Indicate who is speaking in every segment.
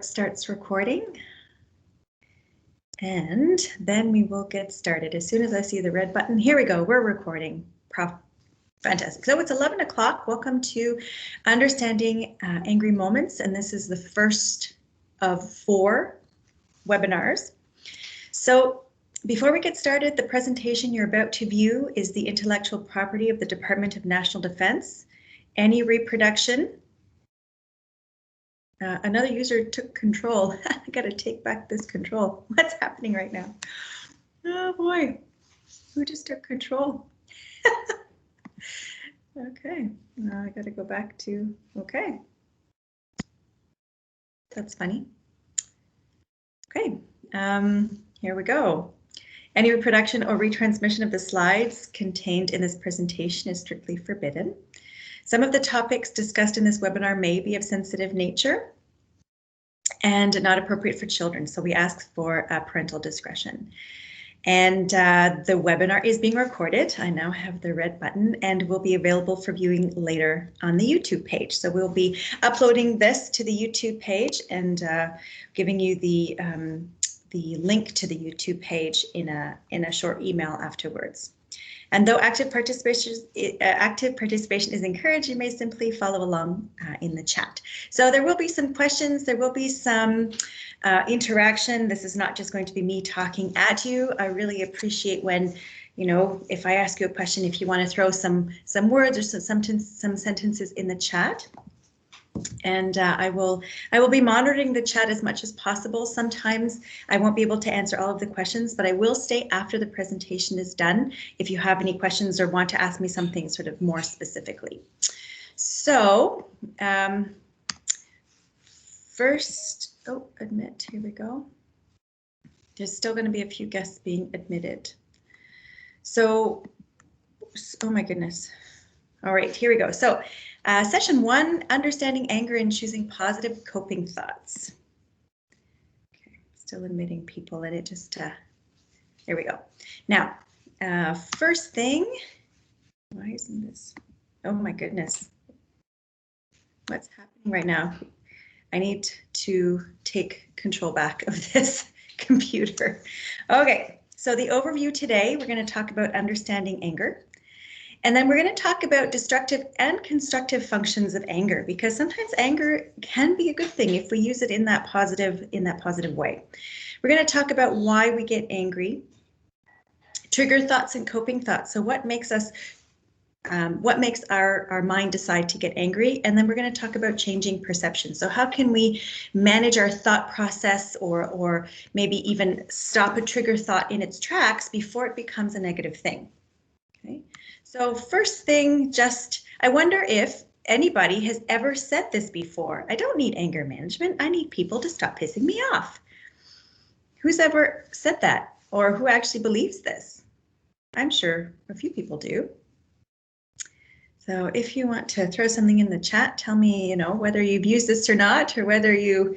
Speaker 1: Starts recording, and then we will get started as soon as I see the red button. Here we go. We're recording. Fantastic. So it's 11 o'clock. Welcome to Understanding Angry Moments, and this is the first of 4 webinars. So before we get started, the presentation you're about to view is the intellectual property of the Department of National Defense. Any reproduction. Another user took control. I gotta take back this control. What's happening right now? Oh boy, who just took control? Okay, I gotta go back to, okay. That's funny. Okay, here we go. Any reproduction or retransmission of the slides contained in this presentation is strictly forbidden. Some of the topics discussed in this webinar may be of sensitive nature and not appropriate for children, so we ask for parental discretion. And the webinar is being recorded. I now have the red button and will be available for viewing later on the YouTube page. So we'll be uploading this to the YouTube page and giving you the link to the YouTube page in a short email afterwards. And though active participation is encouraged, you may simply follow along in the chat. So there will be some questions, there will be some interaction. This is not just going to be me talking at you. I really appreciate when, you know, if I ask you a question, if you want to throw some words or some sentences in the chat. And I will be monitoring the chat as much as possible. Sometimes I won't be able to answer all of the questions, but I will stay after the presentation is done if you have any questions or want to ask me something sort of more specifically. So first, admit, here we go. There's still going to be a few guests being admitted. So, oh my goodness. All right, here we go. So session 1, understanding anger and choosing positive coping thoughts. Okay, still admitting people and it just, here we go. Now, first thing, why isn't this? Oh my goodness. What's happening right now? I need to take control back of this computer. Okay, so the overview today, we're going to talk about understanding anger. And then we're going to talk about destructive and constructive functions of anger, because sometimes anger can be a good thing if we use it in that positive way. We're going to talk about why we get angry, trigger thoughts and coping thoughts. So what makes us what makes our mind decide to get angry? And then we're going to talk about changing perception. So how can we manage our thought process or maybe even stop a trigger thought in its tracks before it becomes a negative thing? Okay. So first thing, I wonder if anybody has ever said this before. I don't need anger management. I need people to stop pissing me off. Who's ever said that, or who actually believes this? I'm sure a few people do. So if you want to throw something in the chat, tell me, you know, whether you've used this or not, or whether you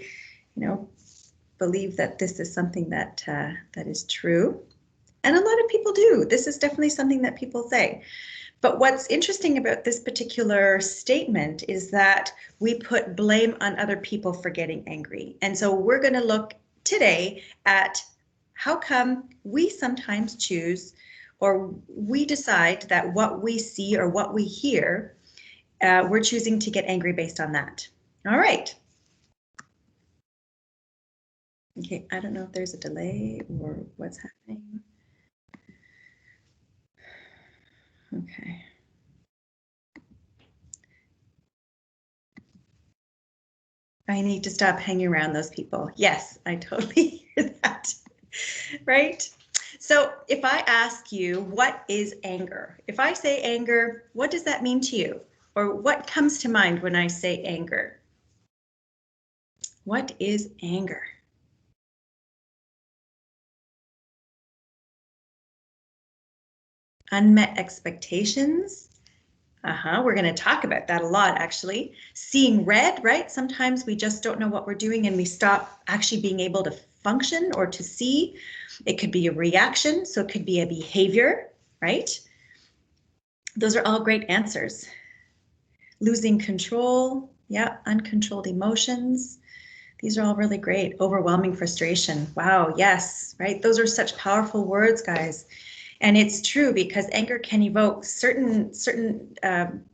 Speaker 1: believe that this is something that that is true. And a lot of people do. This is definitely something that people say. But what's interesting about this particular statement is that we put blame on other people for getting angry. And so we're going to look today at how come we sometimes choose or we decide that what we see or what we hear, we're choosing to get angry based on that. All right. Okay, I don't know if there's a delay or what's happening. Okay. I need to stop hanging around those people. Yes, I totally hear that. Right? So if I ask you, what is anger? If I say anger, what does that mean to you? Or what comes to mind when I say anger? What is anger? Unmet expectations. We're going to talk about that a lot, actually. Seeing red, right? Sometimes we just don't know what we're doing and we stop actually being able to function or to see. It could be a reaction, so it could be a behavior, right? Those are all great answers. Losing control, yeah, uncontrolled emotions. These are all really great. Overwhelming frustration. Wow, yes, right? Those are such powerful words, guys. And it's true because anger can evoke certain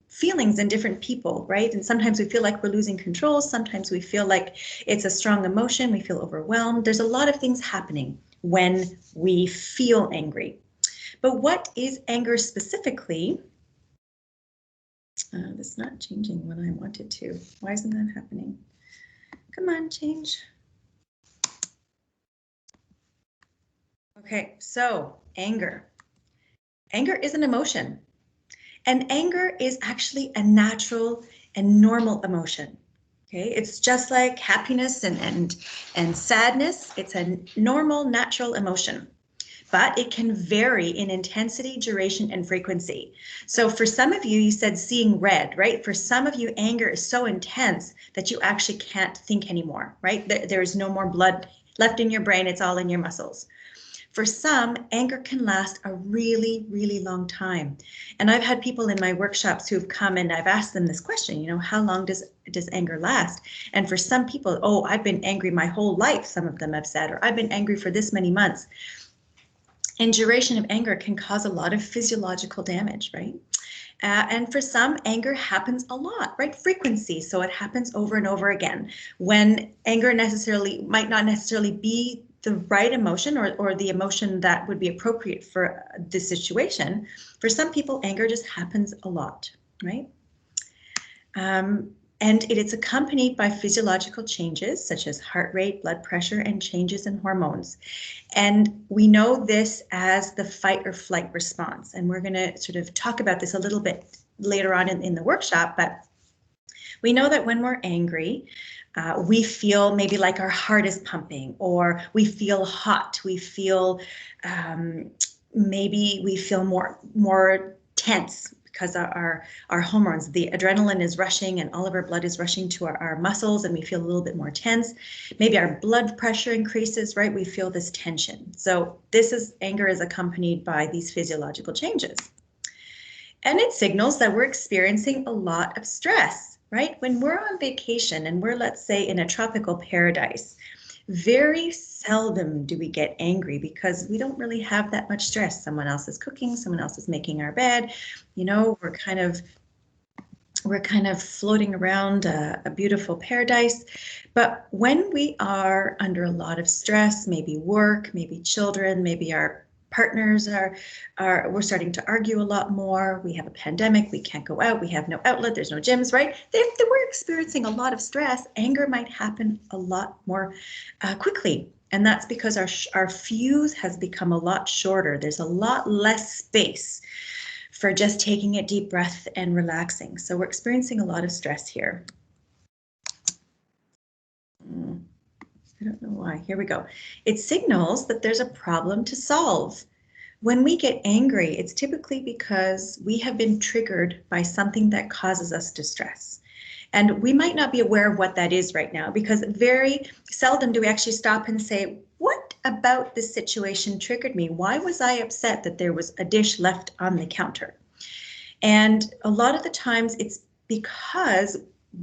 Speaker 1: feelings in different people, right? And sometimes we feel like we're losing control. Sometimes we feel like it's a strong emotion. We feel overwhelmed. There's a lot of things happening when we feel angry. But what is anger specifically? That's not changing when I want it to. Why isn't that happening? Come on, change. Okay, so anger. Anger is an emotion. And anger is actually a natural and normal emotion. Okay, it's just like happiness and sadness. It's a normal, natural emotion, but it can vary in intensity, duration, and frequency. So for some of you, you said seeing red, right? For some of you, anger is so intense that you actually can't think anymore, right? There's no more blood left in your brain. It's all in your muscles. For some, anger can last a really, really long time. And I've had people in my workshops who've come and I've asked them this question, you know, how long does anger last? And for some people, oh, I've been angry my whole life, some of them have said, or I've been angry for this many months. And duration of anger can cause a lot of physiological damage, right? And for some, anger happens a lot, right? Frequency, so it happens over and over again. When anger might not necessarily be the right emotion or the emotion that would be appropriate for the situation. For some people, anger just happens a lot, right? And it is accompanied by physiological changes such as heart rate, blood pressure, and changes in hormones. And we know this as the fight or flight response. And we're going to sort of talk about this a little bit later on in the workshop, but we know that when we're angry, we feel maybe like our heart is pumping, or we feel hot, we feel maybe we feel more tense because our hormones, the adrenaline is rushing and all of our blood is rushing to our muscles, and we feel a little bit more tense. Maybe our blood pressure increases, right? We feel this tension. So anger is accompanied by these physiological changes. And it signals that we're experiencing a lot of stress, right? When we're on vacation and we're, let's say, in a tropical paradise, very seldom do we get angry because we don't really have that much stress. Someone else is cooking, someone else is making our bed, you know, we're kind of floating around a beautiful paradise. But when we are under a lot of stress, maybe work, maybe children, maybe our partners we're starting to argue a lot more. We have a pandemic, we can't go out, we have no outlet, there's no gyms, right? We're experiencing a lot of stress. Anger might happen a lot more quickly. And that's because our fuse has become a lot shorter. There's a lot less space for just taking a deep breath and relaxing. So we're experiencing a lot of stress here. I don't know why. Here we go. It signals that there's a problem to solve. When we get angry, it's typically because we have been triggered by something that causes us distress. And we might not be aware of what that is right now, because very seldom do we actually stop and say, what about this situation triggered me? Why was I upset that there was a dish left on the counter? And a lot of the times it's because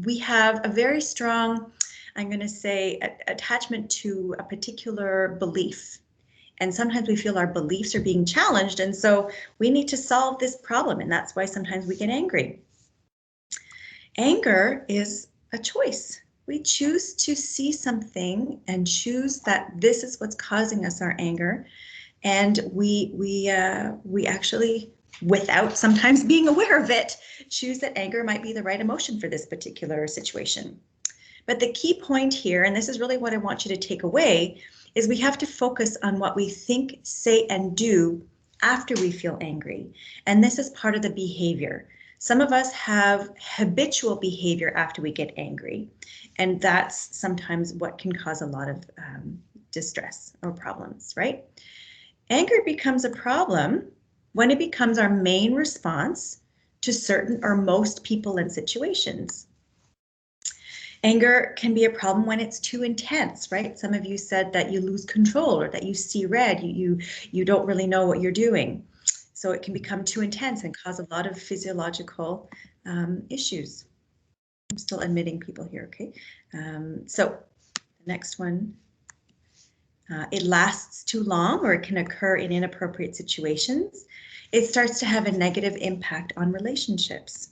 Speaker 1: we have a very strong, I'm going to say, attachment to a particular belief. And sometimes we feel our beliefs are being challenged. And so we need to solve this problem. And that's why sometimes we get angry. Anger is a choice. We choose to see something and choose that this is what's causing us our anger. And we actually, without sometimes being aware of it, choose that anger might be the right emotion for this particular situation. But the key point here, and this is really what I want you to take away, is we have to focus on what we think, say, and do after we feel angry. And this is part of the behavior. Some of us have habitual behavior after we get angry, and that's sometimes what can cause a lot of distress or problems, right? Anger becomes a problem when it becomes our main response to certain or most people and situations. Anger can be a problem when it's too intense, right? Some of you said that you lose control or that you see red, you don't really know what you're doing. So it can become too intense and cause a lot of physiological issues. I'm still admitting people here, okay? So Next one. It lasts too long, or it can occur in inappropriate situations. It starts to have a negative impact on relationships.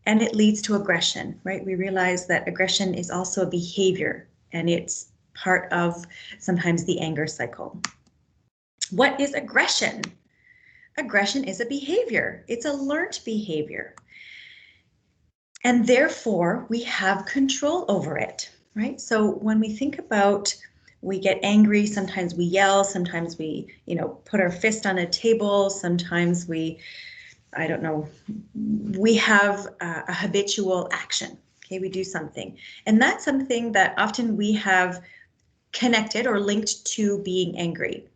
Speaker 1: And it leads to aggression, right? We realize that aggression is also a behavior, and it's part of sometimes the anger cycle. What is aggression? Aggression is a behavior. It's a learned behavior. And therefore, we have control over it, right? So when we think about, we get angry, sometimes we yell, sometimes we, put our fist on a table, sometimes we, I don't know, we have a habitual action, okay? We do something. And that's something that often we have connected or linked to being angry.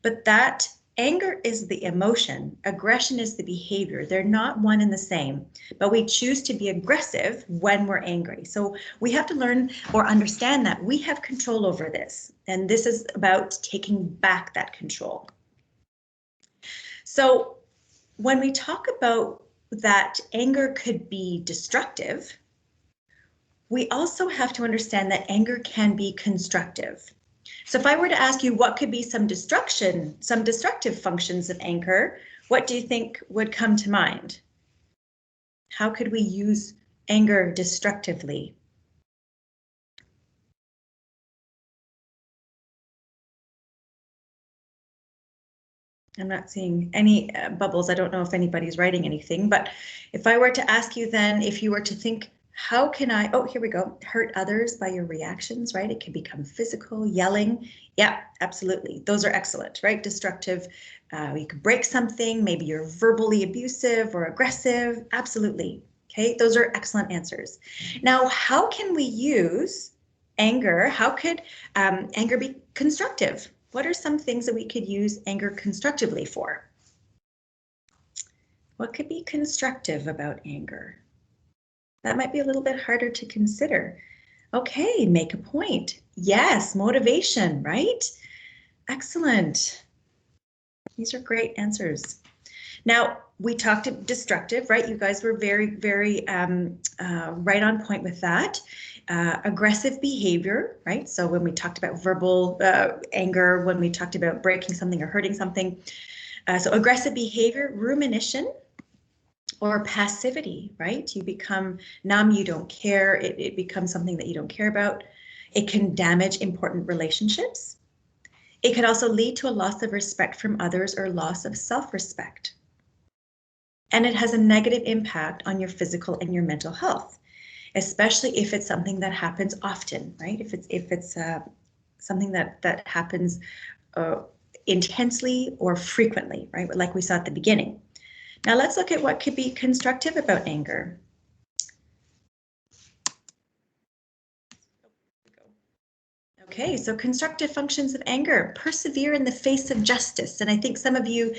Speaker 1: But that anger is the emotion, aggression is the behavior. They're not one and the same, but we choose to be aggressive when we're angry. So we have to learn or understand that we have control over this. And this is about taking back that control. So when we talk about that anger could be destructive, we also have to understand that anger can be constructive. So if I were to ask you what could be some destructive functions of anger, what do you think would come to mind? How could we use anger destructively? I'm not seeing any bubbles. I don't know if anybody's writing anything, but if I were to ask you then, if you were to think, how can I, oh, here we go, hurt others by your reactions, right? It can become physical, yelling. Yeah, absolutely. Those are excellent, right? Destructive. You could break something. Maybe you're verbally abusive or aggressive. Absolutely. Okay, those are excellent answers. Now, how can we use anger? How could anger be constructive? What are some things that we could use anger constructively for? What could be constructive about anger? That might be a little bit harder to consider. Okay, make a point. Yes, motivation, right? Excellent. These are great answers. Now, we talked destructive, right? You guys were very, very right on point with that. Aggressive behavior, right? So when we talked about verbal anger, when we talked about breaking something or hurting something. So aggressive behavior, rumination, or passivity, right? You become numb, you don't care, it becomes something that you don't care about. It can damage important relationships. It could also lead to a loss of respect from others or loss of self-respect. And it has a negative impact on your physical and your mental health, especially if it's something that happens often, right? If it's something that happens intensely or frequently, right? Like we saw at the beginning. Now let's look at what could be constructive about anger. Okay, so constructive functions of anger, persevere in the face of justice. And I think some of you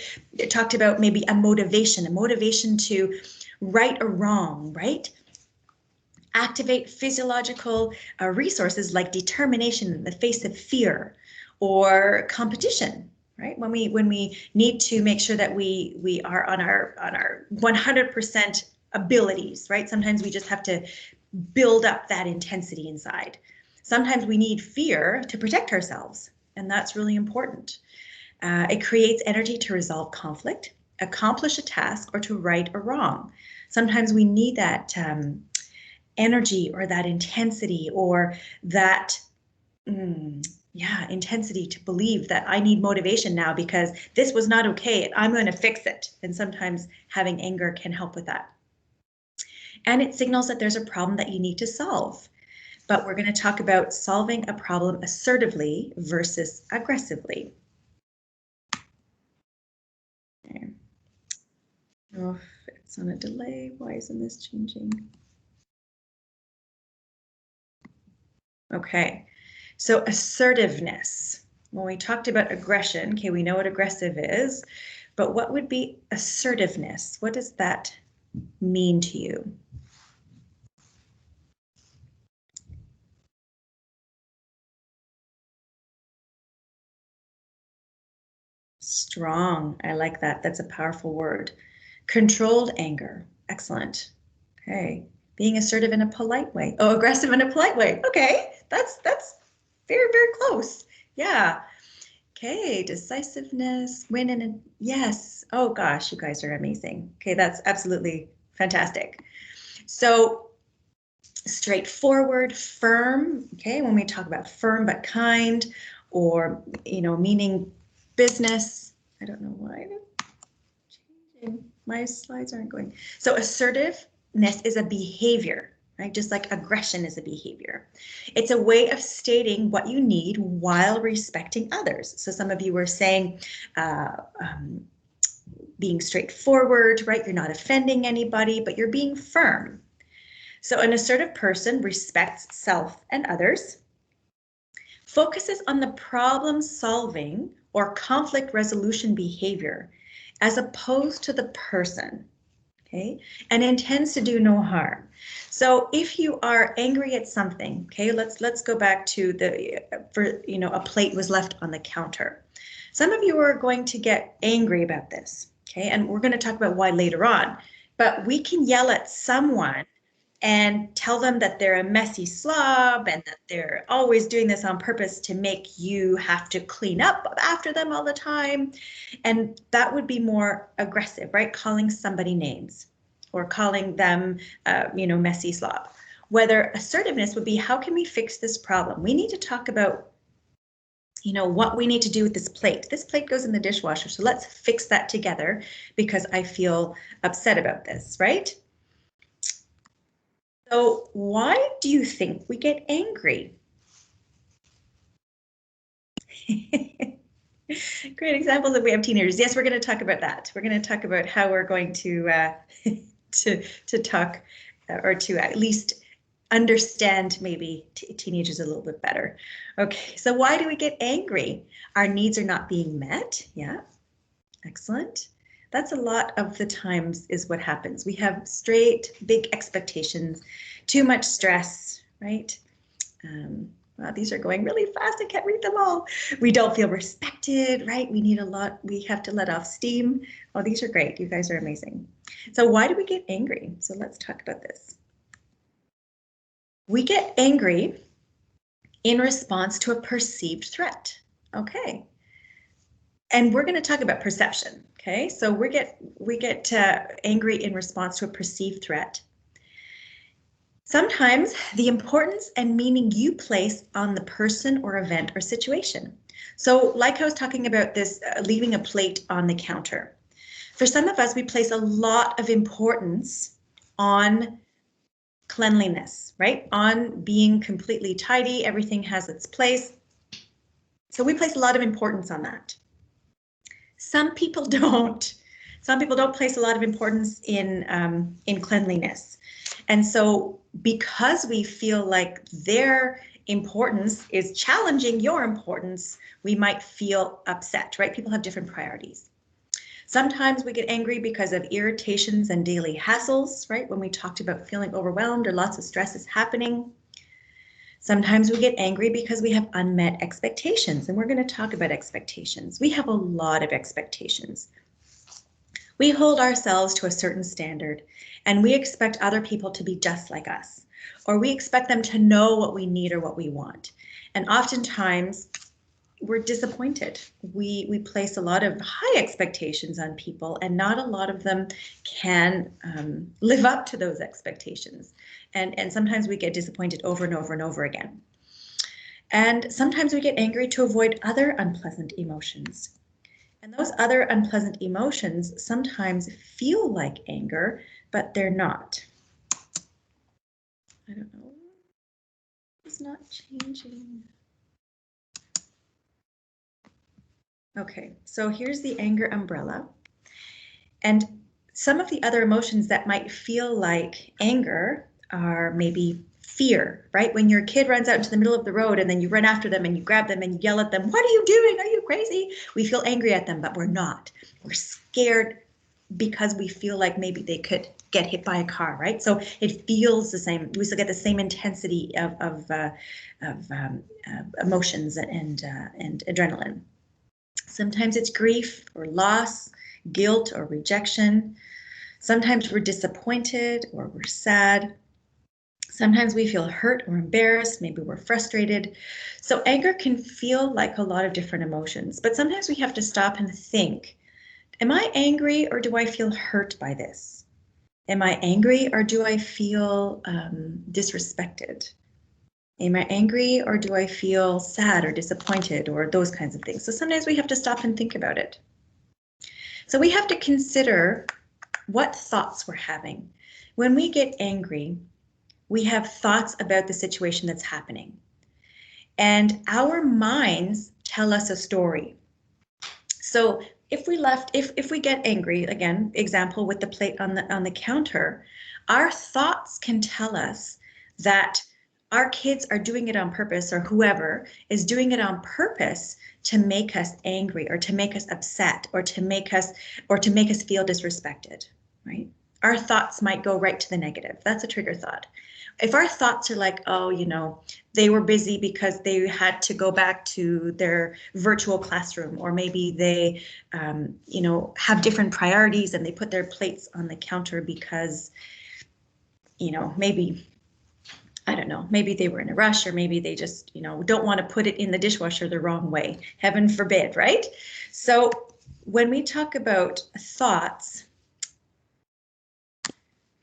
Speaker 1: talked about maybe a motivation to right or wrong, right? Activate physiological resources like determination in the face of fear or competition, right? When we need to make sure that we are on our 100% abilities, right? Sometimes we just have to build up that intensity inside. Sometimes we need fear to protect ourselves, and that's really important. It creates energy to resolve conflict, accomplish a task, or to right or wrong. Sometimes we need that energy or that intensity or that intensity to believe that I need motivation now because this was not okay and I'm going to fix it. And sometimes having anger can help with that. And it signals that there's a problem that you need to solve. But we're going to talk about solving a problem assertively versus aggressively. Okay. Oh, it's on a delay. Why isn't this changing? Okay, so assertiveness. When we talked about aggression, okay, we know what aggressive is, but what would be assertiveness? What does that mean to you? Strong, I like that. That's a powerful word. Controlled anger, excellent. Okay, being assertive in a polite way. Oh, aggressive in a polite way. Okay, that's Very, very close. Yeah. Okay, decisiveness, win and yes. Oh gosh, you guys are amazing. Okay, that's absolutely fantastic. So straightforward, firm. Okay, when we talk about firm but kind, or meaning business. I don't know why changing. My slides aren't going. So assertiveness is a behavior. Right? Just like aggression is a behavior. It's a way of stating what you need while respecting others. So some of you were saying being straightforward, right? You're not offending anybody, but you're being firm. So an assertive person respects self and others, focuses on the problem solving or conflict resolution behavior as opposed to the person. Okay, and intends to do no harm. So if you are angry at something, okay, let's go back to a plate was left on the counter. Some of you are going to get angry about this, okay, and we're going to talk about why later on. But we can yell at someone and tell them that they're a messy slob and that they're always doing this on purpose to make you have to clean up after them all the time. And that would be more aggressive, right? Calling somebody names or calling them, messy slob. Whether assertiveness would be, how can we fix this problem? We need to talk about, what we need to do with this plate. This plate goes in the dishwasher, so let's fix that together because I feel upset about this, right? So why do you think we get angry? Great examples if we have teenagers. Yes, we're going to talk about that. We're going to talk about how we're going to to talk or to at least understand maybe teenagers a little bit better. Okay, so why do we get angry? Our needs are not being met. Yeah, excellent. That's a lot of the times is what happens. We have straight, big expectations, too much stress, right? Wow, these are going really fast. I can't read them all. We don't feel respected, right? We need a lot. We have to let off steam. Oh, these are great. You guys are amazing. So why do we get angry? So let's talk about this. We get angry in response to a perceived threat. Okay. And we're going to talk about perception. Okay, so we get angry in response to a perceived threat. Sometimes the importance and meaning you place on the person or event or situation. So like I was talking about this, leaving a plate on the counter. For some of us, we place a lot of importance on cleanliness, right? On being completely tidy, everything has its place. So we place a lot of importance on that. Some people don't. Some people don't place a lot of importance in cleanliness. And so because we feel like their importance is challenging your importance, we might feel upset, right? People have different priorities. Sometimes we get angry because of irritations and daily hassles, right? When we talked about feeling overwhelmed or lots of stress is happening. Sometimes we get angry because we have unmet expectations, and we're going to talk about expectations. We have a lot of expectations. We hold ourselves to a certain standard, and we expect other people to be just like us, or we expect them to know what we need or what we want. And oftentimes, we're disappointed. We place a lot of high expectations on people, and not a lot of them can live up to those expectations. And sometimes we get disappointed over and over and over again. And sometimes we get angry to avoid other unpleasant emotions. And those other unpleasant emotions sometimes feel like anger, but they're not. I don't know. It's not changing. Okay, so here's the anger umbrella. And some of the other emotions that might feel like anger are maybe fear, right? When your kid runs out into the middle of the road and then you run after them and you grab them and you yell at them, "What are you doing? Are you crazy?" We feel angry at them, but we're not. We're scared because we feel like maybe they could get hit by a car, right? So it feels the same. We still get the same intensity of emotions and adrenaline. Sometimes it's grief or loss, guilt or rejection. Sometimes we're disappointed or we're sad. Sometimes we feel hurt or embarrassed, maybe we're frustrated. So anger can feel like a lot of different emotions, but sometimes we have to stop and think, am I angry or do I feel hurt by this? Am I angry or do I feel disrespected? Am I angry or do I feel sad or disappointed or those kinds of things? So sometimes we have to stop and think about it. So we have to consider what thoughts we're having. When we get angry, we have thoughts about the situation that's happening. And our minds tell us a story. So if we get angry, again, example with the plate on the counter, our thoughts can tell us that our kids are doing it on purpose, or whoever is doing it on purpose to make us angry or to make us upset or to make us feel disrespected, right? Our thoughts might go right to the negative. That's a trigger thought. If our thoughts are like, oh, they were busy because they had to go back to their virtual classroom, or maybe they, have different priorities and they put their plates on the counter because, maybe, I don't know, maybe they were in a rush, or maybe they just, don't want to put it in the dishwasher the wrong way. Heaven forbid, right? So when we talk about thoughts,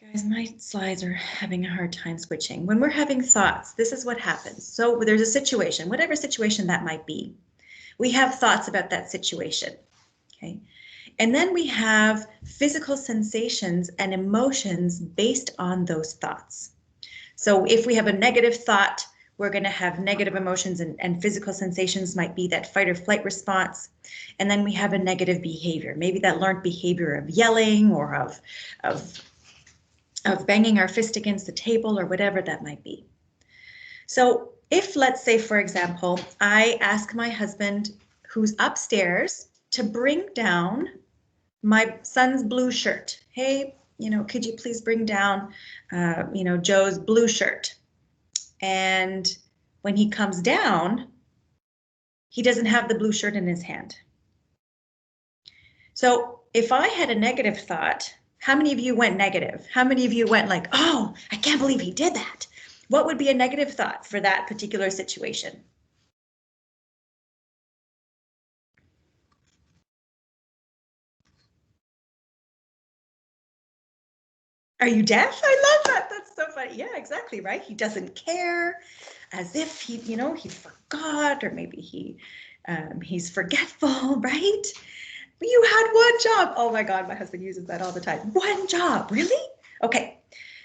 Speaker 1: guys, my slides are having a hard time switching. When we're having thoughts, this is what happens. So there's a situation, whatever situation that might be. We have thoughts about that situation, okay? And then we have physical sensations and emotions based on those thoughts. So if we have a negative thought, we're going to have negative emotions, and physical sensations might be that fight or flight response. And then we have a negative behavior, maybe that learned behavior of yelling or of banging our fist against the table or whatever that might be. So if, let's say, for example, I ask my husband who's upstairs to bring down my son's blue shirt. Hey, could you please bring down, Joe's blue shirt? And when he comes down, he doesn't have the blue shirt in his hand. So if I had a negative thought, how many of you went negative? How many of you went like, oh, I can't believe he did that? What would be a negative thought for that particular situation? Are you deaf? I love that. That's so funny. Yeah, exactly, right? He doesn't care, as if he forgot, or maybe he's forgetful, right? You had one job. Oh my God, my husband uses that all the time. One job, really? Okay.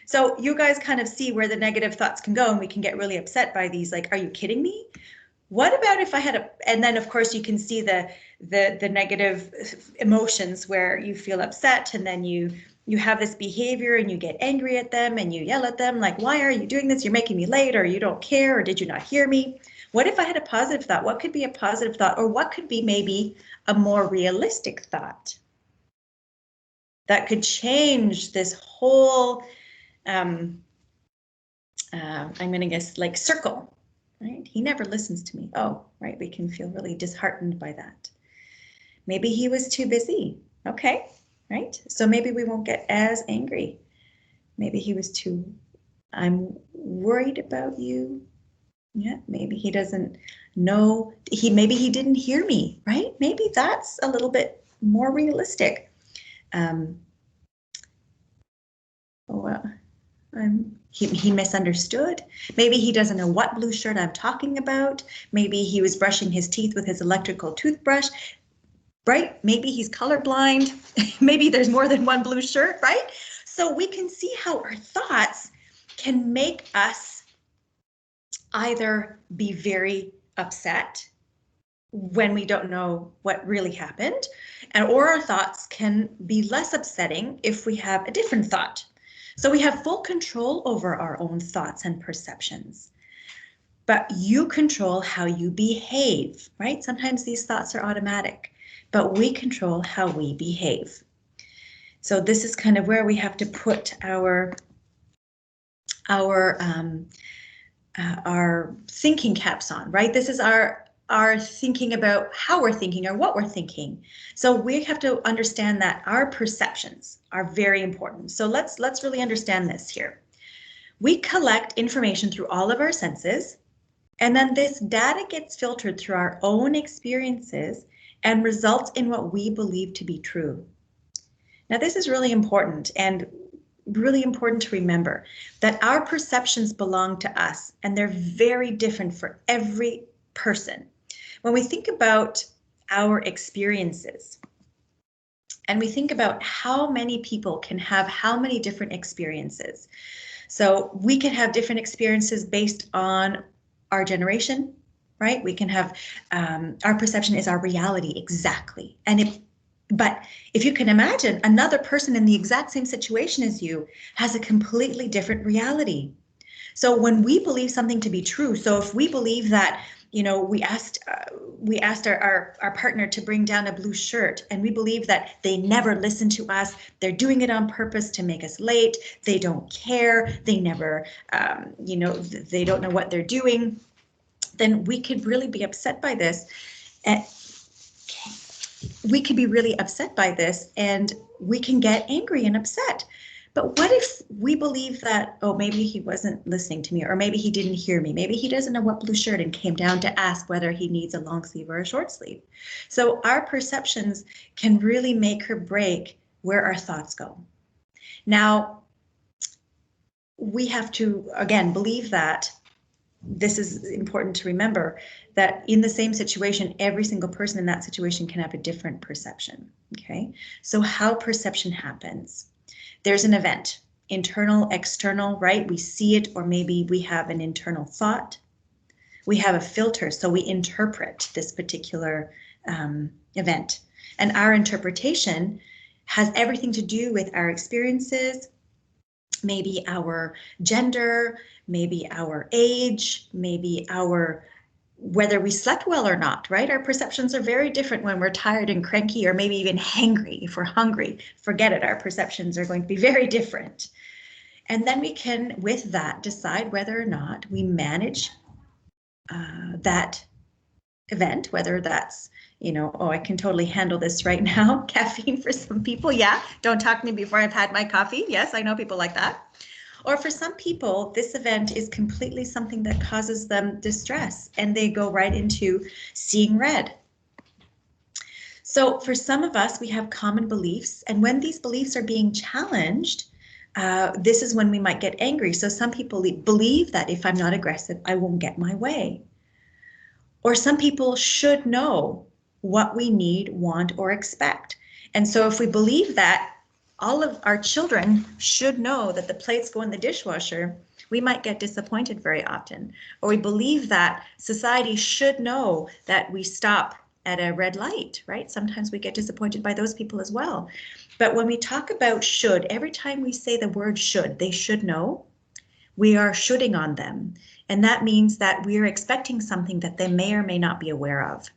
Speaker 1: So you guys kind of see where the negative thoughts can go, and we can get really upset by these, like, are you kidding me? What about if I had and then of course you can see the negative emotions where you feel upset, and then you have this behavior and you get angry at them and you yell at them like, why are you doing this? You're making me late, or you don't care, or did you not hear me? What if I had a positive thought? What could be a positive thought, or what could be maybe a more realistic thought that could change this whole, I'm going to guess, like, circle, right? He never listens to me. Oh, right. We can feel really disheartened by that. Maybe he was too busy. Okay, right? So maybe we won't get as angry. Maybe he was too, I'm worried about you. Yeah, maybe he doesn't know, maybe he didn't hear me, right? Maybe that's a little bit more realistic. He misunderstood. Maybe he doesn't know what blue shirt I'm talking about. Maybe he was brushing his teeth with his electrical toothbrush, right? Maybe he's colorblind. Maybe there's more than one blue shirt, right? So we can see how our thoughts can make us either be very upset when we don't know what really happened, or our thoughts can be less upsetting if we have a different thought. So we have full control over our own thoughts and perceptions, but you control how you behave, right? Sometimes these thoughts are automatic, but we control how we behave. So this is kind of where we have to put our thinking caps on, right? This is our thinking about how we're thinking or what we're thinking. So we have to understand that our perceptions are very important. So let's really understand this here. We collect information through all of our senses, and then this data gets filtered through our own experiences and results in what we believe to be true. Now, this is really important and really important to remember that our perceptions belong to us, and they're very different for every person. When we think about our experiences, and we think about how many people can have how many different experiences. So we can have different experiences based on our generation, right? We can have, our perception is our reality, exactly. But if you can imagine, another person in the exact same situation as you has a completely different reality. So when we believe something to be true, so if we believe that, you know, we asked our partner to bring down a blue shirt, and we believe that they never listen to us, they're doing it on purpose to make us late, they don't care, they never, you know, they don't know what they're doing, then we could really be upset by this. And we could be really upset by this, and we can get angry and upset. But what if we believe that, oh, maybe he wasn't listening to me, or maybe he didn't hear me, maybe he doesn't know what blue shirt and came down to ask whether he needs a long sleeve or a short sleeve. So our perceptions can really make or break where our thoughts go. Now, we have to, again, believe that this is important to remember, that in the same situation, every single person in that situation can have a different perception, okay? So how perception happens. There's an event, internal, external, right? We see it, or maybe we have an internal thought. We have a filter, so we interpret this particular event. And our interpretation has everything to do with our experiences, maybe our gender, maybe our age, maybe whether we slept well or not, right? Our perceptions are very different when we're tired and cranky, or maybe even hangry. If we're hungry, forget it, our perceptions are going to be very different. And then we can, with that, decide whether or not we manage that event, whether that's, you know, oh, I can totally handle this right now. Caffeine for some people, yeah. Don't talk to me before I've had my coffee. Yes, I know people like that. Or for some people, this event is completely something that causes them distress, and they go right into seeing red. So for some of us, we have common beliefs, and when these beliefs are being challenged, this is when we might get angry. So some people believe that if I'm not aggressive, I won't get my way. Or some people should know what we need, want, or expect. And so if we believe that all of our children should know that the plates go in the dishwasher, we might get disappointed very often. Or we believe that society should know that we stop at a red light, right? Sometimes we get disappointed by those people as well. But when we talk about should, every time we say the word should, they should know, we are shoulding on them. And that means that we are expecting something that they may or may not be aware of.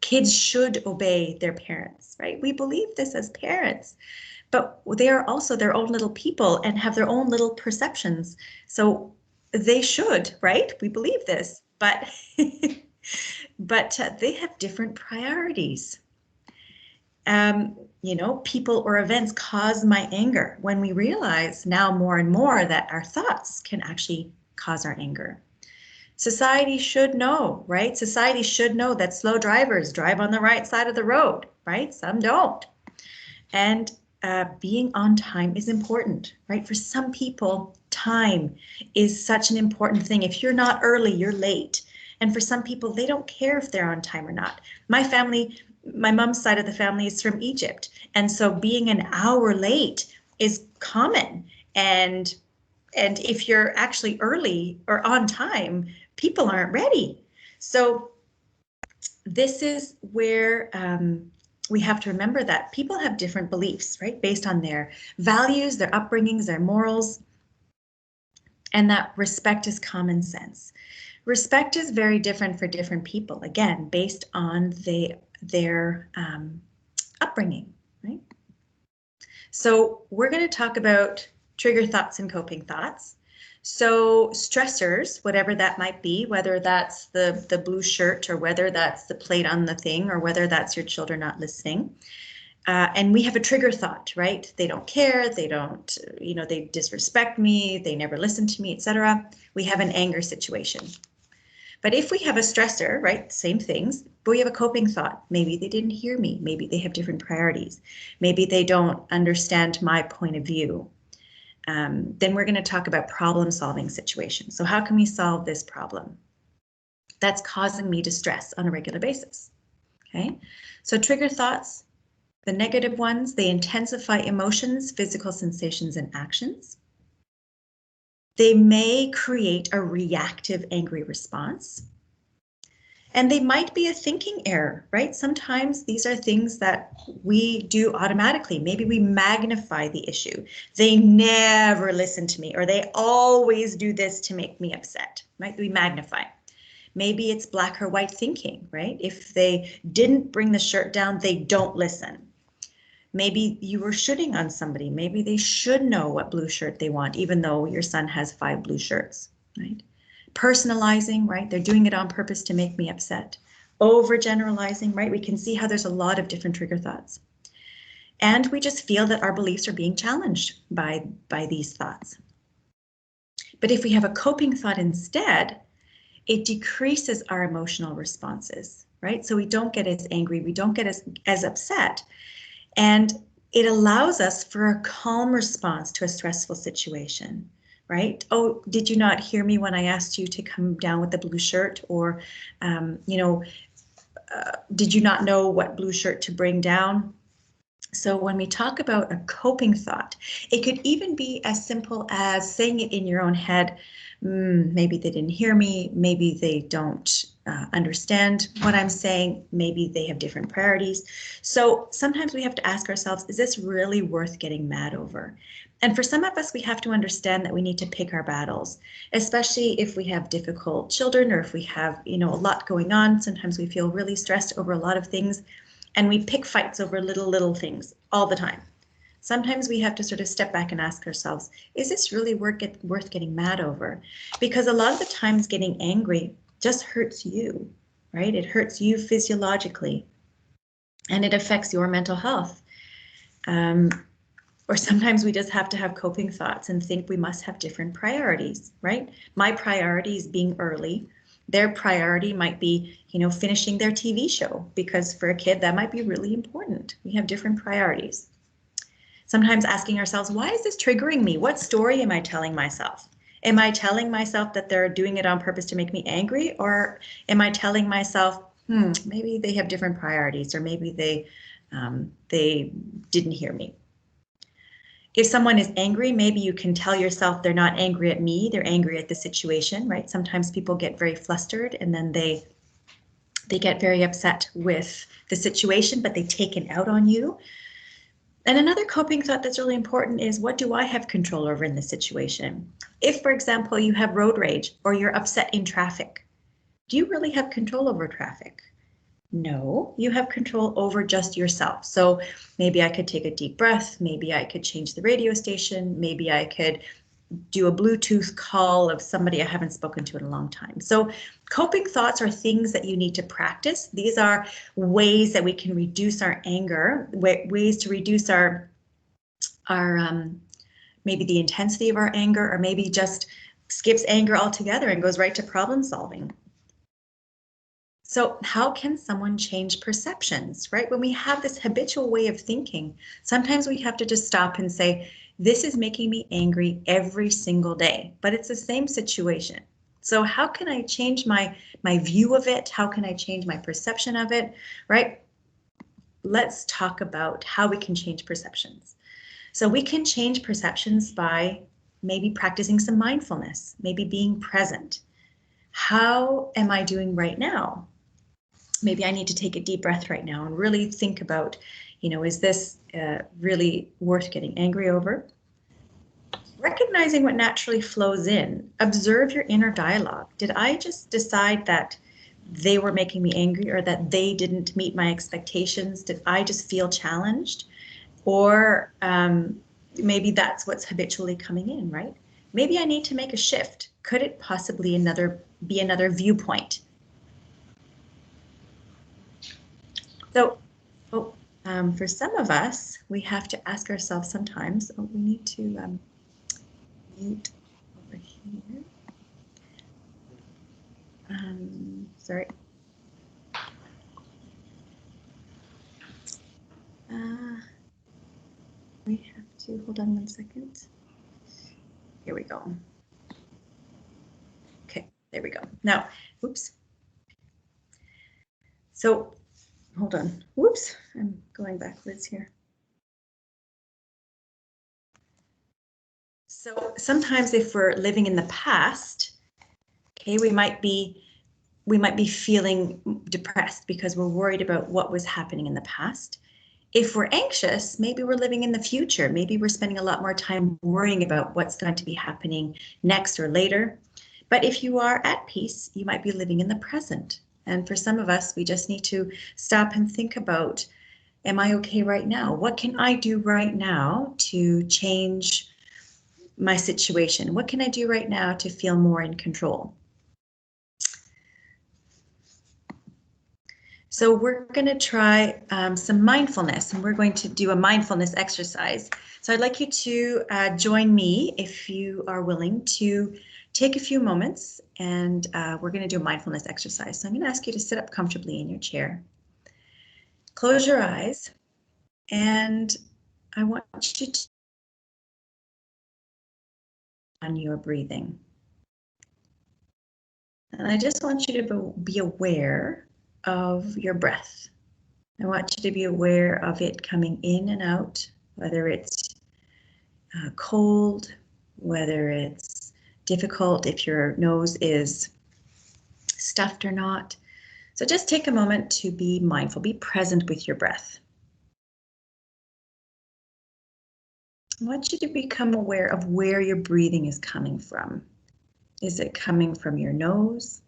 Speaker 1: Kids should obey their parents, right? We believe this as parents, but they are also their own little people and have their own little perceptions. So they should, right? We believe this, but they have different priorities. You know, people or events cause my anger, when we realize now more and more that our thoughts can actually cause our anger. Society should know, right? Society should know that slow drivers drive on the right side of the road, right? Some don't. And being on time is important, right? For some people, time is such an important thing. If you're not early, you're late. And for some people, they don't care if they're on time or not. My family, my mom's side of the family is from Egypt. And so being an hour late is common. And if you're actually early or on time, people aren't ready. So this is where we have to remember that people have different beliefs, right? Based on their values, their upbringings, their morals, and that respect is common sense. Respect is very different for different people, again, based on their upbringing, right? So we're going to talk about trigger thoughts and coping thoughts. So stressors, whatever that might be, whether that's the blue shirt, or whether that's the plate on the thing, or whether that's your children not listening, And we have a trigger thought, right? They don't care, they don't, they disrespect me, they never listen to me, etc. We have an anger situation. But if we have a stressor, right, same things, but we have a coping thought. Maybe they didn't hear me. Maybe they have different priorities. Maybe they don't understand my point of view. Then we're going to talk about problem-solving situations. So how can we solve this problem that's causing me to stress on a regular basis? Okay, so trigger thoughts, the negative ones, they intensify emotions, physical sensations, and actions. They may create a reactive angry response. And they might be a thinking error, right? Sometimes these are things that we do automatically. Maybe we magnify the issue. They never listen to me, or they always do this to make me upset, right? We magnify. Maybe it's black or white thinking, right? If they didn't bring the shirt down, they don't listen. Maybe you were shooting on somebody. Maybe they should know what blue shirt they want, even though your son has 5 blue shirts, right? Personalizing, right? They're doing it on purpose to make me upset. Overgeneralizing, right? We can see how there's a lot of different trigger thoughts. And we just feel that our beliefs are being challenged by these thoughts. But if we have a coping thought instead, it decreases our emotional responses, right? So we don't get as angry, we don't get as upset. And it allows us for a calm response to a stressful situation, right? Oh, did you not hear me when I asked you to come down with the blue shirt? Or, did you not know what blue shirt to bring down? So when we talk about a coping thought, it could even be as simple as saying it in your own head. Maybe they didn't hear me. Maybe they don't understand what I'm saying. Maybe they have different priorities. So sometimes we have to ask ourselves, is this really worth getting mad over? And for some of us, we have to understand that we need to pick our battles, especially if we have difficult children or if we have, a lot going on. Sometimes we feel really stressed over a lot of things. And we pick fights over little things all the time. Sometimes we have to sort of step back and ask ourselves, is this really worth getting mad over? Because a lot of the times getting angry just hurts you, right? It hurts you physiologically and it affects your mental health. Or sometimes we just have to have coping thoughts and think we must have different priorities, right? My priority is being early. Their priority might be, finishing their TV show, because for a kid that might be really important. We have different priorities. Sometimes asking ourselves, why is this triggering me? What story am I telling myself? Am I telling myself that they're doing it on purpose to make me angry? Or am I telling myself, maybe they have different priorities, or maybe they didn't hear me? If someone is angry, maybe you can tell yourself they're not angry at me, they're angry at the situation, right? Sometimes people get very flustered and then they get very upset with the situation, but they take it out on you. And another coping thought that's really important is, what do I have control over in this situation? If, for example, you have road rage or you're upset in traffic, do you really have control over traffic? No, you have control over just yourself. So maybe I could take a deep breath. Maybe I could change the radio station. Maybe I could do a Bluetooth call of somebody I haven't spoken to in a long time. So coping thoughts are things that you need to practice. These are ways that we can reduce our anger, ways to reduce our maybe the intensity of our anger, or maybe just skips anger altogether and goes right to problem solving. So how can someone change perceptions, right? When we have this habitual way of thinking, sometimes we have to just stop and say, this is making me angry every single day, but it's the same situation. So how can I change my view of it? How can I change my perception of it, right? Let's talk about how we can change perceptions. So we can change perceptions by maybe practicing some mindfulness, maybe being present. How am I doing right now? Maybe I need to take a deep breath right now and really think about, is this really worth getting angry over? Recognizing what naturally flows in. Observe your inner dialogue. Did I just decide that they were making me angry, or that they didn't meet my expectations? Did I just feel challenged? Or maybe that's what's habitually coming in, right? Maybe I need to make a shift. Could it possibly be another viewpoint? So, For some of us, we have to ask ourselves sometimes, oh, we need to mute over here. Sorry. We have to, hold on 1 second. Here we go. Okay, there we go. Now, oops. So, hold on. Whoops, I'm going backwards here. So sometimes if we're living in the past, okay, we might be feeling depressed because we're worried about what was happening in the past. If we're anxious, maybe we're living in the future. Maybe we're spending a lot more time worrying about what's going to be happening next or later. But if you are at peace, you might be living in the present. And for some of us, we just need to stop and think about, am I okay right now? What can I do right now to change my situation? What can I do right now to feel more in control? So we're going to try some mindfulness, and we're going to do a mindfulness exercise. So I'd like you to join me, if you are willing, to take a few moments, and we're going to do a mindfulness exercise. So I'm going to ask you to sit up comfortably in your chair. Close your eyes, and I want you to on your breathing. And I just want you to be aware of your breath. I want you to be aware of it coming in and out, whether it's cold, whether it's difficult, if your nose is stuffed or not. So just take a moment to be mindful, be present with your breath. I want you to become aware of where your breathing is coming from. Is it coming from your nose?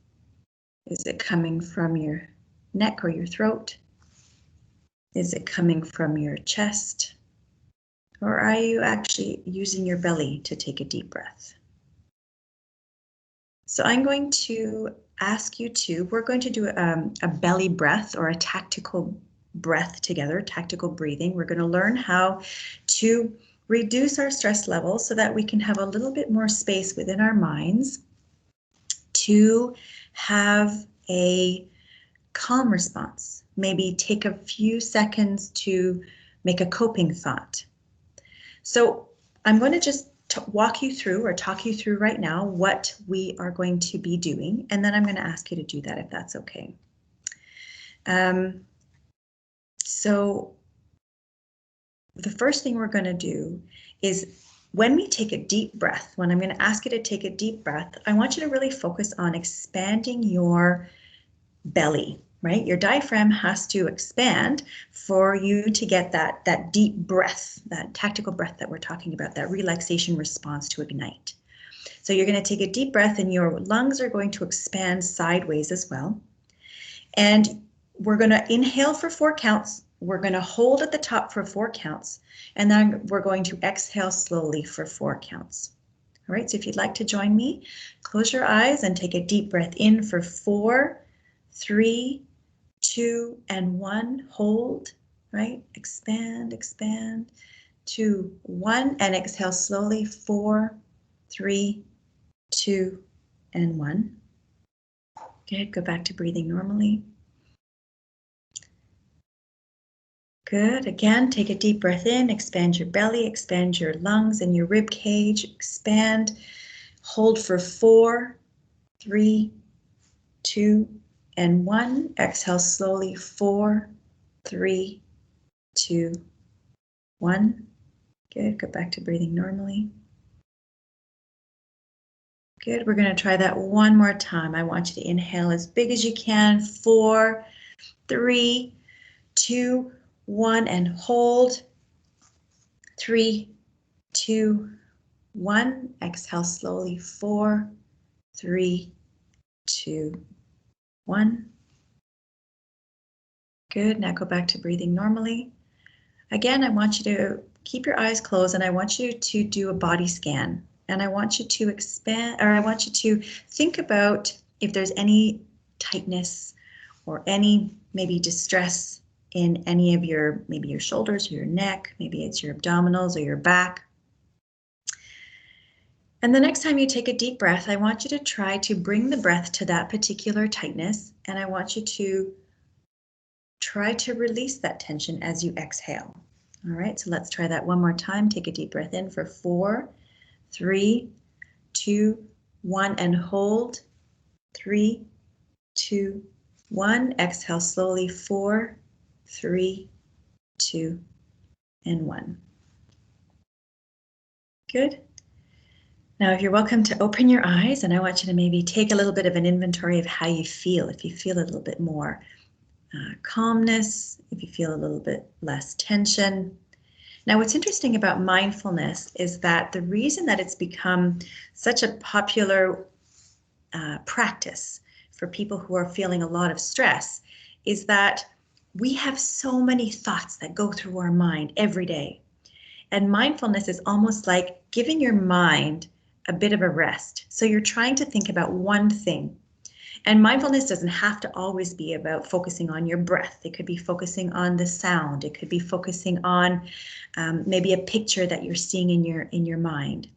Speaker 1: Is it coming from your neck or your throat? Is it coming from your chest? Or are you actually using your belly to take a deep breath? So I'm going to ask you to, we're going to do a belly breath or a tactical breath together, tactical breathing. We're going to learn how to reduce our stress levels so that we can have a little bit more space within our minds to have a calm response. Maybe take a few seconds to make a coping thought. So I'm going to just walk you through or talk you through right now what we are going to be doing, and then I'm going to ask you to do that if that's okay. So the first thing we're going to do is when we take a deep breath, when I'm going to ask you to take a deep breath, I want you to really focus on expanding your belly, right? Your diaphragm has to expand for you to get that deep breath, that tactical breath that we're talking about, that relaxation response to ignite. So you're going to take a deep breath and your lungs are going to expand sideways as well. And we're going to inhale for 4 counts. We're going to hold at the top for 4 counts. And then we're going to exhale slowly for 4 counts. All right, so if you'd like to join me, close your eyes and take a deep breath in for 4, 3, 2, and 1. Hold, right? Expand, expand. 2, 1, and exhale slowly. 4, 3, 2, and 1. Good. Go back to breathing normally. Good. Again, take a deep breath in, expand your belly, expand your lungs and your rib cage, expand. Hold for 4, 3, 2, and 1. Exhale slowly. 4, 3, 2, 1. Good. Go back to breathing normally. Good. We're going to try that one more time. I want you to inhale as big as you can. 4, 3, 2, 1, and hold. 3, 2, 1. Exhale slowly. 4, 3, 2, 1. Good. Now go back to breathing normally. Again, I want you to keep your eyes closed and I want you to do a body scan. And I want you to expand, or I want you to think about if there's any tightness or any maybe distress in any of your, maybe your shoulders or your neck, maybe it's your abdominals or your back. And the next time you take a deep breath, I want you to try to bring the breath to that particular tightness, and I want you to try to release that tension as you exhale. All right, so let's try that one more time. Take a deep breath in for 4, 3, 2, 1, and hold. 3, 2, 1. Exhale slowly. 4, 3, 2, and 1. Good. Now, if you're welcome to open your eyes, and I want you to maybe take a little bit of an inventory of how you feel. If you feel a little bit more calmness, if you feel a little bit less tension. Now, what's interesting about mindfulness is that the reason that it's become such a popular practice for people who are feeling a lot of stress is that we have so many thoughts that go through our mind every day. And mindfulness is almost like giving your mind a bit of a rest. So you're trying to think about one thing. And mindfulness doesn't have to always be about focusing on your breath. It could be focusing on the sound. It could be focusing on maybe a picture that you're seeing in your mind.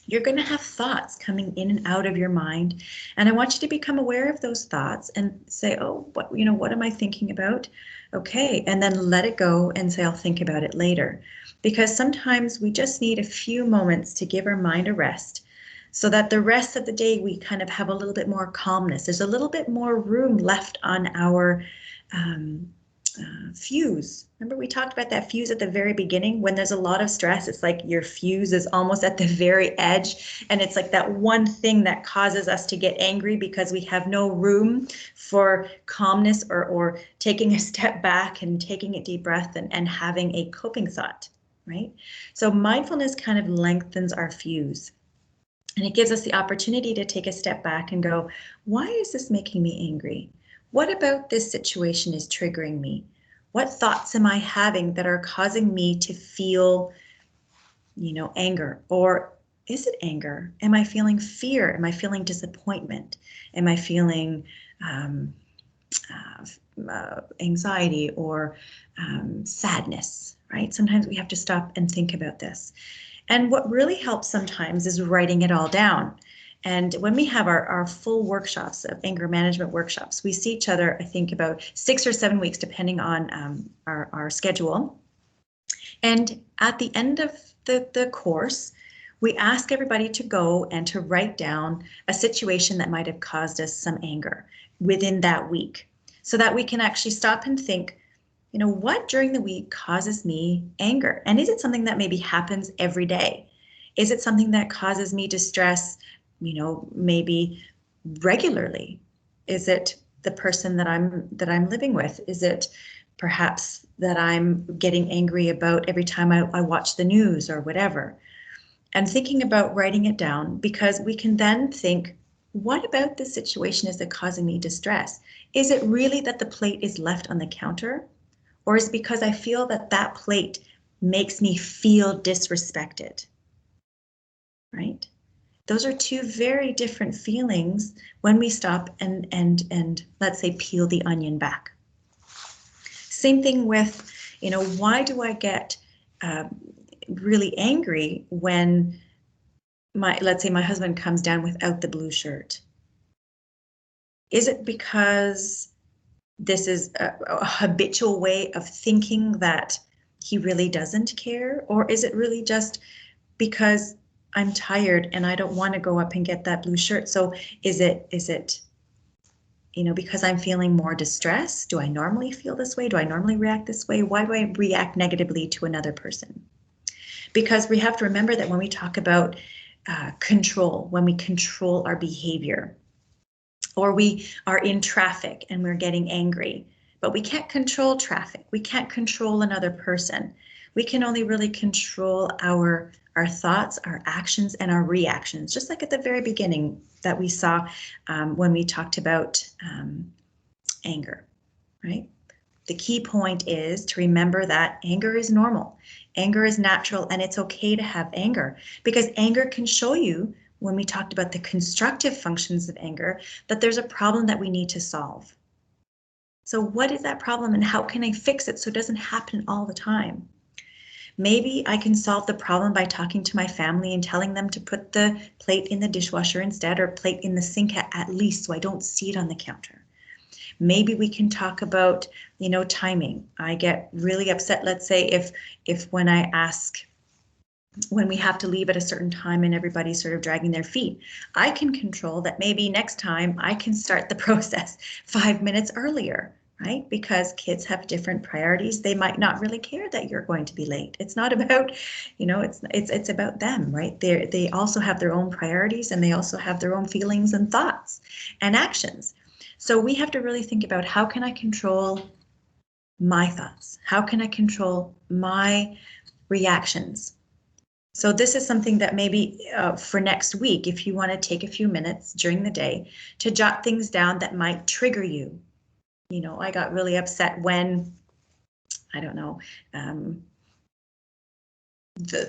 Speaker 1: You're going to have thoughts coming in and out of your mind, and I want you to become aware of those thoughts and say, oh, what am I thinking about? Okay, and then let it go and say, I'll think about it later. Because sometimes we just need a few moments to give our mind a rest, so that the rest of the day we kind of have a little bit more calmness. There's a little bit more room left on our fuse. Remember we talked about that fuse at the very beginning? When there's a lot of stress, it's like your fuse is almost at the very edge, and it's like that one thing that causes us to get angry because we have no room for calmness or taking a step back and taking a deep breath and having a coping thought, right? So mindfulness kind of lengthens our fuse. And it gives us the opportunity to take a step back and go, why is this making me angry? What about this situation is triggering me? What thoughts am I having that are causing me to feel, anger? Or is it anger? Am I feeling fear? Am I feeling disappointment? Am I feeling anxiety or sadness, right? Sometimes we have to stop and think about this. And what really helps sometimes is writing it all down. And when we have our full workshops of anger management workshops, we see each other, I think, about 6 or 7 weeks, depending on our schedule. And at the end of the course, we ask everybody to go and to write down a situation that might have caused us some anger within that week, so that we can actually stop and think, what during the week causes me anger? And is it something that maybe happens every day? Is it something that causes me distress, maybe regularly? Is it the person that I'm living with? Is it perhaps that I'm getting angry about every time I watch the news or whatever? And thinking about writing it down, because we can then think, what about this situation is it causing me distress? Is it really that the plate is left on the counter? Or is it because I feel that plate makes me feel disrespected, right? Those are two very different feelings when we stop and let's say peel the onion back. Same thing with, why do I get really angry when let's say my husband comes down without the blue shirt? Is it because this is a habitual way of thinking that he really doesn't care? Or is it really just because I'm tired and I don't want to go up and get that blue shirt? So is it because I'm feeling more distress? Do I normally feel this way? Do I normally react this way? Why do I react negatively to another person? Because we have to remember that when we talk about control, when we control our behavior, or we are in traffic and we're getting angry, but we can't control traffic. We can't control another person. We can only really control our thoughts, our actions, and our reactions, just like at the very beginning that we saw when we talked about anger, right? The key point is to remember that anger is normal. Anger is natural, and it's okay to have anger, because anger can show you, when we talked about the constructive functions of anger, that there's a problem that we need to solve. So what is that problem and how can I fix it so it doesn't happen all the time? Maybe I can solve the problem by talking to my family and telling them to put the plate in the dishwasher instead, or plate in the sink at least, so I don't see it on the counter. Maybe we can talk about, timing. I get really upset, let's say, if when I ask, when we have to leave at a certain time and everybody's sort of dragging their feet, I can control that. Maybe next time I can start the process 5 minutes earlier, right? Because kids have different priorities. They might not really care that you're going to be late. It's not about, it's about them, right? They also have their own priorities, and they also have their own feelings and thoughts and actions. So we have to really think about, how can I control my thoughts? How can I control my reactions? So this is something that maybe for next week, if you want to take a few minutes during the day to jot things down that might trigger you. I got really upset when, I don't know,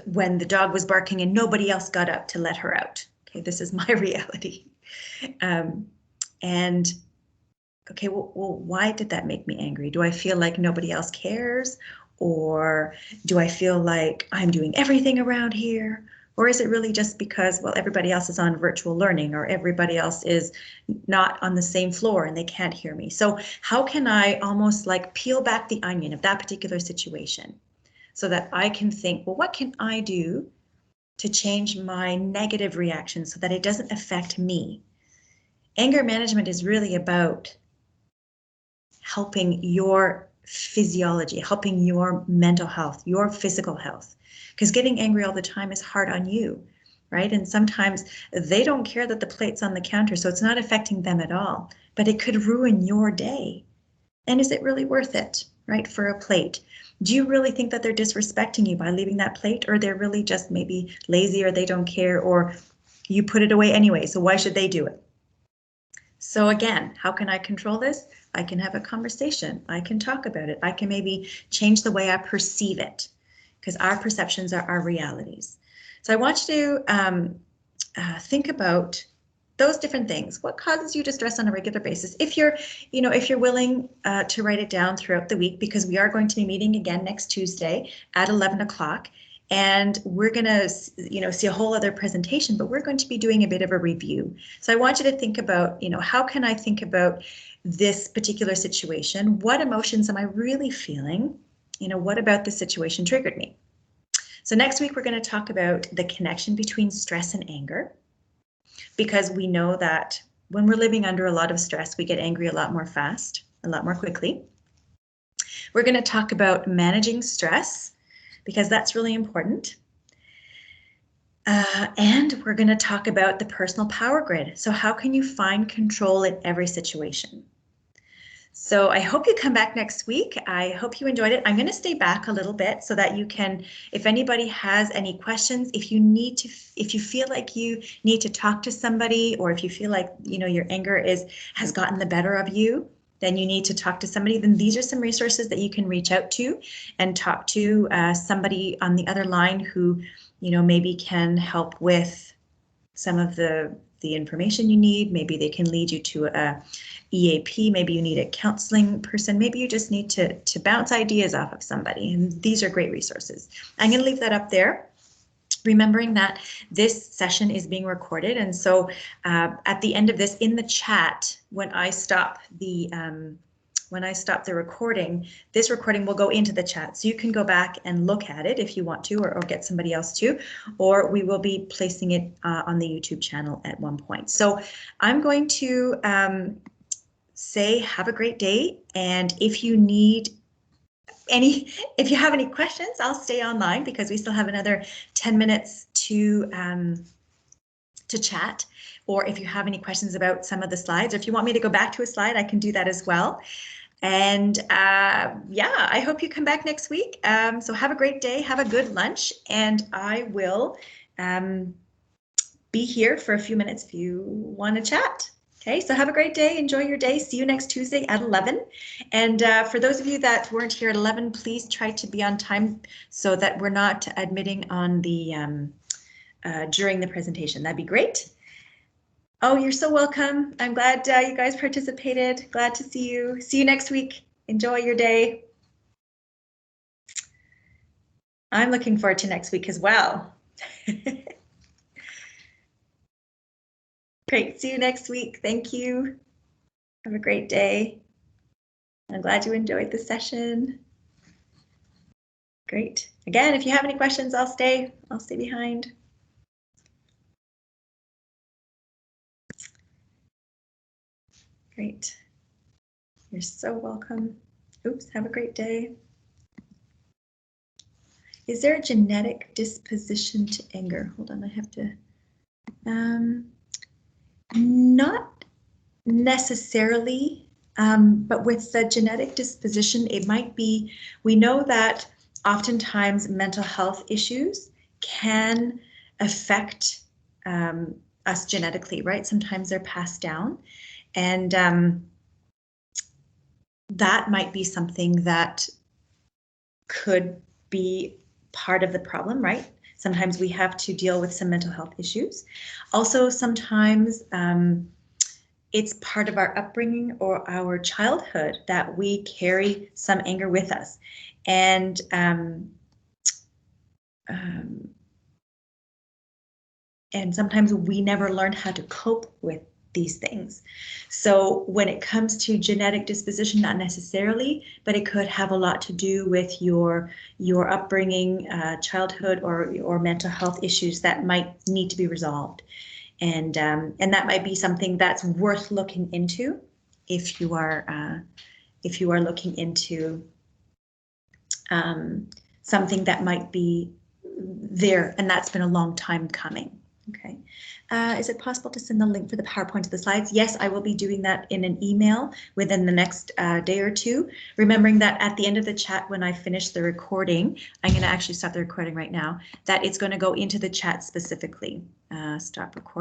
Speaker 1: when the dog was barking and nobody else got up to let her out. Okay, this is my reality. And okay, well, why did that make me angry? Do I feel like nobody else cares? Or do I feel like I'm doing everything around here? Or is it really just because, well, everybody else is on virtual learning, or everybody else is not on the same floor and they can't hear me? So how can I almost like peel back the onion of that particular situation so that I can think, well, what can I do to change my negative reaction so that it doesn't affect me? Anger management is really about helping your physiology, helping your mental health, your physical health, because getting angry all the time is hard on you, right? And sometimes they don't care that the plate's on the counter, so it's not affecting them at all, but it could ruin your day. And is it really worth it, right, for a plate? Do you really think that they're disrespecting you by leaving that plate, or they're really just maybe lazy, or they don't care, or you put it away anyway, so why should they do it? So again, how can I control this? I can have a conversation. I can talk about it. I can maybe change the way I perceive it, because our perceptions are our realities. So I want you to think about those different things. What causes you to stress on a regular basis? If you're willing to write it down throughout the week, because we are going to be meeting again next Tuesday at 11 o'clock. And we're going to, see a whole other presentation, but we're going to be doing a bit of a review. So I want you to think about, how can I think about this particular situation? What emotions am I really feeling? What about the situation triggered me? So next week, we're going to talk about the connection between stress and anger, because we know that when we're living under a lot of stress, we get angry a lot more fast, a lot more quickly. We're going to talk about managing stress, because that's really important. And we're going to talk about the personal power grid. So how can you find control in every situation? So I hope you come back next week. I hope you enjoyed it. I'm going to stay back a little bit so that you can, if anybody has any questions, if you feel like you need to talk to somebody, or if you feel like, your anger has gotten the better of you, then you need to talk to somebody, then these are some resources that you can reach out to and talk to somebody on the other line who, maybe can help with some of the information you need. Maybe they can lead you to a EAP. Maybe you need a counseling person. Maybe you just need to bounce ideas off of somebody. And these are great resources. I'm going to leave that up there, remembering that this session is being recorded. And so at the end of this, in the chat, when I stop the recording, this recording will go into the chat. So you can go back and look at it if you want to, or get somebody else to, or we will be placing it on the YouTube channel at one point. So I'm going to say have a great day. And if you have any questions, I'll stay online, because we still have another 10 minutes to chat. Or if you have any questions about some of the slides, or if you want me to go back to a slide, I can do that as well. And yeah, I hope you come back next week. So have a great day, have a good lunch, and I will be here for a few minutes if you want to chat. Okay, so have a great day. Enjoy your day. See you next Tuesday at 11. And for those of you that weren't here at 11, please try to be on time so that we're not admitting on the during the presentation. That'd be great. Oh, you're so welcome. I'm glad you guys participated. Glad to see you. See you next week. Enjoy your day. I'm looking forward to next week as well. Great. See you next week. Thank you. Have a great day. I'm glad you enjoyed the session. Great. Again, if you have any questions, I'll stay behind. Great. You're so welcome. Oops, have a great day. Is there a genetic disposition to anger? Hold on, I have to. Not necessarily, but with the genetic disposition, it might be, we know that oftentimes mental health issues can affect us genetically, right? Sometimes they're passed down, and that might be something that could be part of the problem, right? Sometimes we have to deal with some mental health issues. Also, sometimes it's part of our upbringing or our childhood that we carry some anger with us. And sometimes we never learned how to cope with these things. So when it comes to genetic disposition, not necessarily, but it could have a lot to do with your upbringing, childhood, or mental health issues that might need to be resolved. And that might be something that's worth looking into if you are looking into something that might be there and that's been a long time coming. Okay. Is it possible to send the link for the PowerPoint to the slides? Yes, I will be doing that in an email within the next day or two. Remembering that at the end of the chat, when I finish the recording, I'm going to actually stop the recording right now, that it's going to go into the chat specifically. Stop recording.